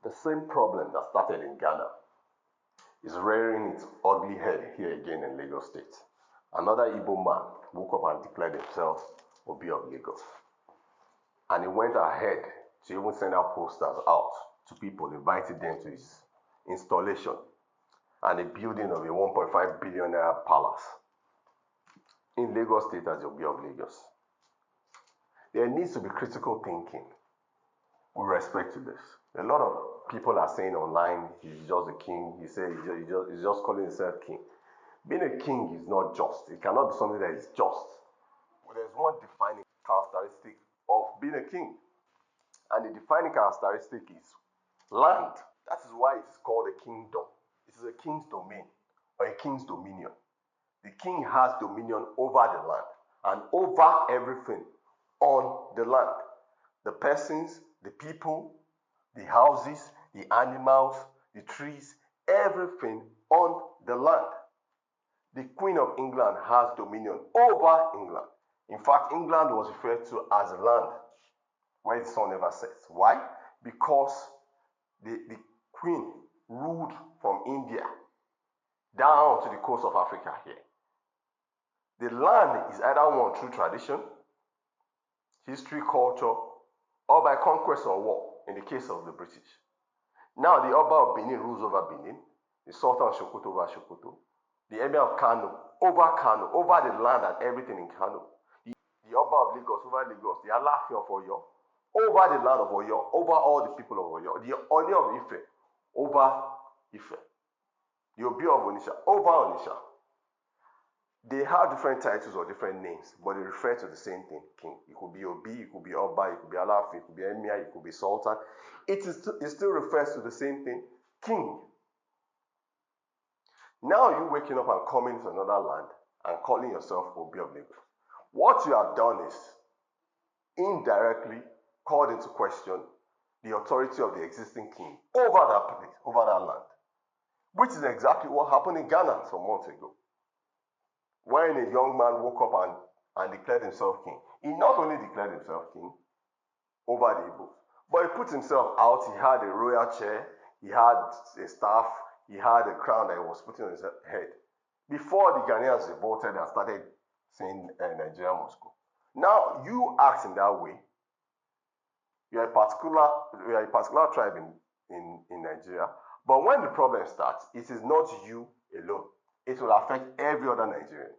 The same problem that started in Ghana is rearing its ugly head here again in Lagos State. Another Igbo man woke up and declared himself Obi of Lagos. And he went ahead to even send out posters out to people, inviting them to his installation and the building of a 1.5 billion naira palace in Lagos State as the Obi of Lagos. There needs to be critical thinking with respect to this. A lot of people are saying online, he's just a king. He said he's just calling himself king. Being a king is not just. It cannot be something that is just. Well, there's one defining characteristic of being a king. And the defining characteristic is land. That is why it is called a kingdom. It is a king's domain or a king's dominion. The king has dominion over the land and over everything on the land. The persons, the people, the houses, the animals, the trees, everything on the land. The Queen of England has dominion over England. In fact, England was referred to as land where the sun never sets. Why? Because the Queen ruled from India down to the coast of Africa here. The land is either won through tradition, history, culture, or by conquest or war, in the case of the British. Now the Oba of Benin rules over Benin, the Sultan of Sokoto over Sokoto, the Emir of Kano, over the land and everything in Kano, the Oba of Lagos over Lagos, the Alaafin of Oyo, over the land of Oyo, over all the people of Oyo, the Oni of Ife, over Ife, the Obi of Onisha, over Onisha. They have different titles or different names, but they refer to the same thing, king. It could be Obi, it could be Oba, it could be Alaafin, it could be Emir, it could be Sultan. It still refers to the same thing, king. Now you waking up and coming to another land and calling yourself Obi of Lagos. What you have done is indirectly called into question the authority of the existing king over that place, over that land, which is exactly what happened in Ghana some months ago. When a young man woke up and declared himself king, he not only declared himself king over the Igbos, but he put himself out. He had a royal chair, he had a staff, he had a crown that he was putting on his head before the Ghanaians revolted and started saying Nigeria must go. Now you act in that way. You're a particular tribe in Nigeria, but when the problem starts, it is not you alone. It will affect every other Nigerian.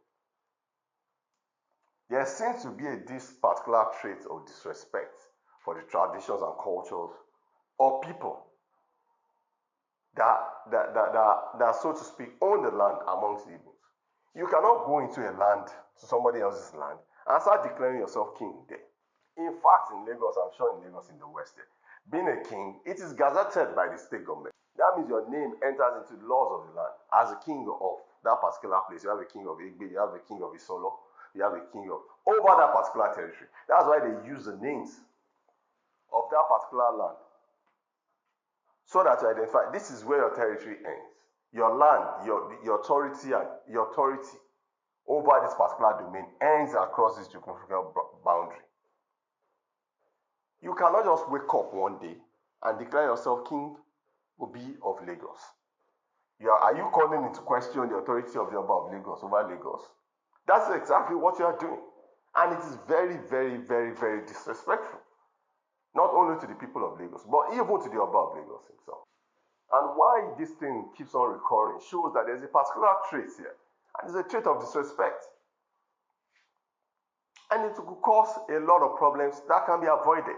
There seems to be this particular trait of disrespect for the traditions and cultures of people that so to speak, own the land amongst the Igbos. You cannot go into a land, to somebody else's land, and start declaring yourself king there. In fact, in Lagos, I'm sure in Lagos in the West, being a king, it is gazetted by the state government. That means your name enters into the laws of the land as a king of that particular place. You have a king of Igbe, you have a king of Isolo, you have a king of over that particular territory. That's why they use the names of that particular land so that you identify this is where your territory ends. Your land, your authority over this particular domain ends across this geographical boundary. You cannot just wake up one day and declare yourself King Obi of Lagos. Are you calling into question the authority of the Oba of Lagos over Lagos? That's exactly what you are doing. And it is very, very, very, very disrespectful. Not only to the people of Lagos, but even to the Oba of Lagos himself. And why this thing keeps on recurring shows that there's a particular trait here. And it's a trait of disrespect. And it could cause a lot of problems that can be avoided.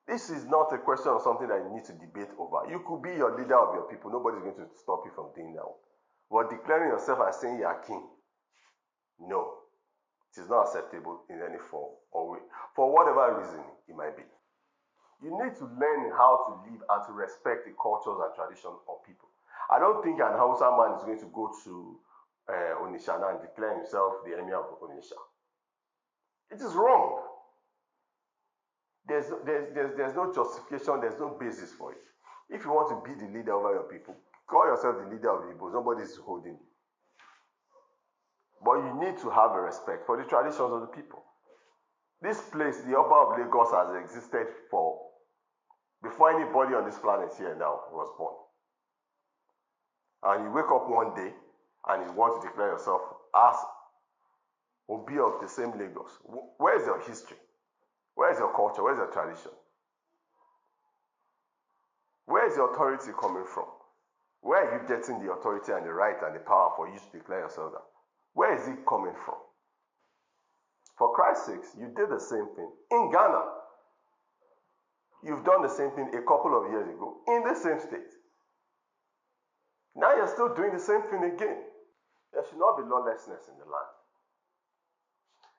This is not a question of something that you need to debate over. You could be your leader of your people. Nobody's going to stop you from doing that. But declaring yourself and saying you are king, no. It is not acceptable in any form or way, for whatever reason it might be. You need to learn how to live and to respect the cultures and traditions of people. I don't think an Hausa man is going to go to Onisha and declare himself the Emir of Onisha. It is wrong. There's no justification, there's no basis for it. If you want to be the leader over your people, call yourself the leader of the Igbos. Nobody is holding you. But you need to have a respect for the traditions of the people. This place, the Oba of Lagos, has existed for before anybody on this planet here now was born. And you wake up one day and you want to declare yourself as Obi of the same Lagos. Where is your history? Where is your culture? Where is your tradition? Where is your authority coming from? Where are you getting the authority and the right and the power for you to declare yourself that? Where is it coming from? For Christ's sake, you did the same thing in Ghana. You've done the same thing a couple of years ago in the same state. Now you're still doing the same thing again. There should not be lawlessness in the land.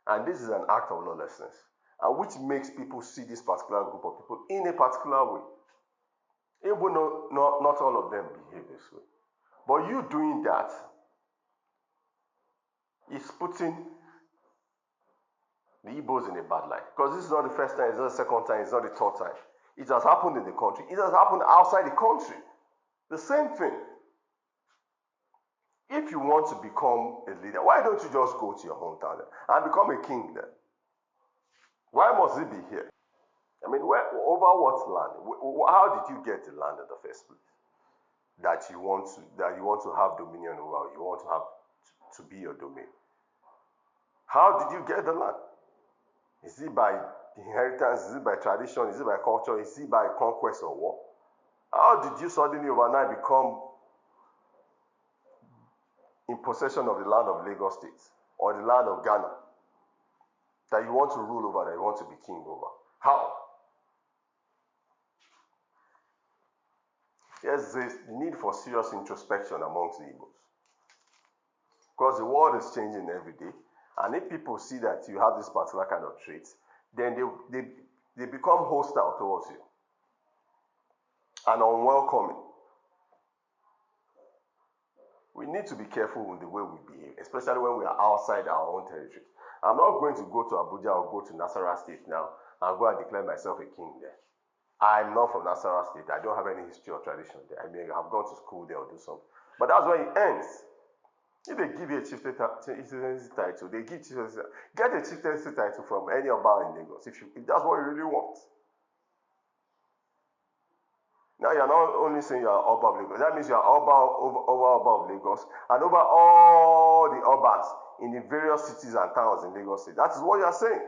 And this is an act of lawlessness, and which makes people see this particular group of people in a particular way. Even though not all of them behave this way. But you doing that is putting the Igbos in a bad light. Because this is not the first time, it's not the second time, it's not the third time. It has happened in the country. It has happened outside the country. The same thing. If you want to become a leader, why don't you just go to your hometown and become a king there? Why must it be here? I mean, over what land? How did you get the land in the first place? That you want to have dominion over, you want to have to be your domain. How did you get the land? Is it by inheritance? Is it by tradition? Is it by culture? Is it by conquest or what? How did you suddenly overnight become in possession of the land of Lagos State or the land of Ghana that you want to rule over, that you want to be king over? How? There's this need for serious introspection amongst the Igbos. Because the world is changing every day. And if people see that you have this particular kind of traits, then they become hostile towards you and unwelcoming. We need to be careful with the way we behave, especially when we are outside our own territory. I'm not going to go to Abuja or go to Nasarawa State now and go and declare myself a king there. I'm not from Nasarawa State. I don't have any history or tradition there. I may have gone to school there or do something. But that's where it ends. If they give you a chieftaincy title, they give chieftaincy. Get a chieftaincy title from any Oba in Lagos if that's what you really want. Now you're not only saying you're Oba of Lagos, that means you're Oba of Lagos and over all the Obas in the various cities and towns in Lagos State. That is what you're saying.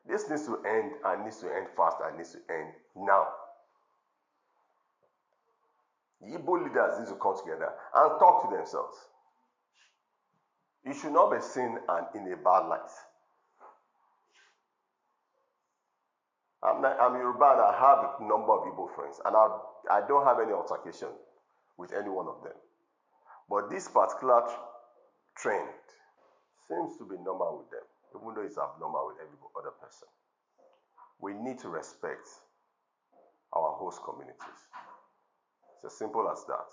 This needs to end and needs to end fast and needs to end now. The Igbo leaders need to come together and talk to themselves. You should not be seen and in a bad light. I'm Yoruba and I have a number of Igbo friends, and I don't have any altercation with any one of them. But this particular trend seems to be normal with them, even though it's abnormal with every other person. We need to respect our host communities. It's as simple as that.